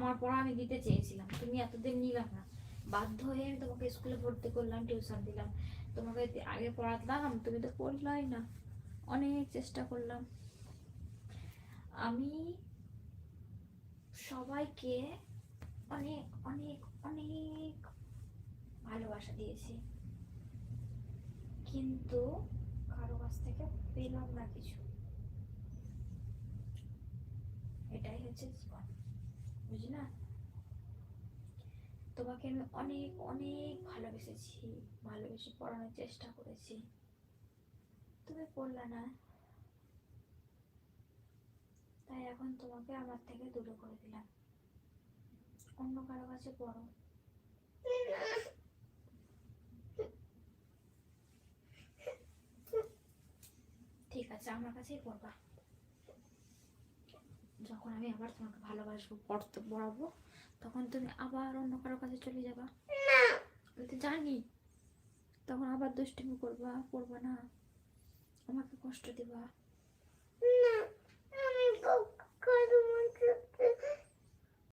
আমার পড়া আমি দিতে চেয়েছিলাম, তুমি এতদিন নিলাম না, বাধ্য হয়ে আমি তোমাকে স্কুলে ভর্তি করলাম, টিউশন দিলাম, তোমাকে আগে পড়াতাম, তুমি তো পড়লাই না। অনেক চেষ্টা করলাম আমি সবাইকে, অনেক অনেক অনেক ভালোবাসা দিয়েছি, কিন্তু কারো কাছ থেকে পেলাম না কিছু। এটাই হচ্ছে জীবন, বুঝলা? তোমাকে আমি অনেক অনেক ভালোবেসেছি, ভালোবেসে পড়ানোর চেষ্টা করেছি, তুমি পড়লা না, তাই এখন তোমাকে আমার থেকে দূরে করে দিলাম, অন্য কারো কাছে পড়ো। ঠিক আছে, আমার কাছেই পড়বা। যখন আমি আবার তোমাকে ভালোবাসবো, পড়তে পড়াবো, তখন তুমি আবার অন্য কারো কাছে চলে যাবা। আমি তো জানি, তখন আবার দুষ্টুমি করবা, পড়বা না, আমাকে কষ্ট দিবা।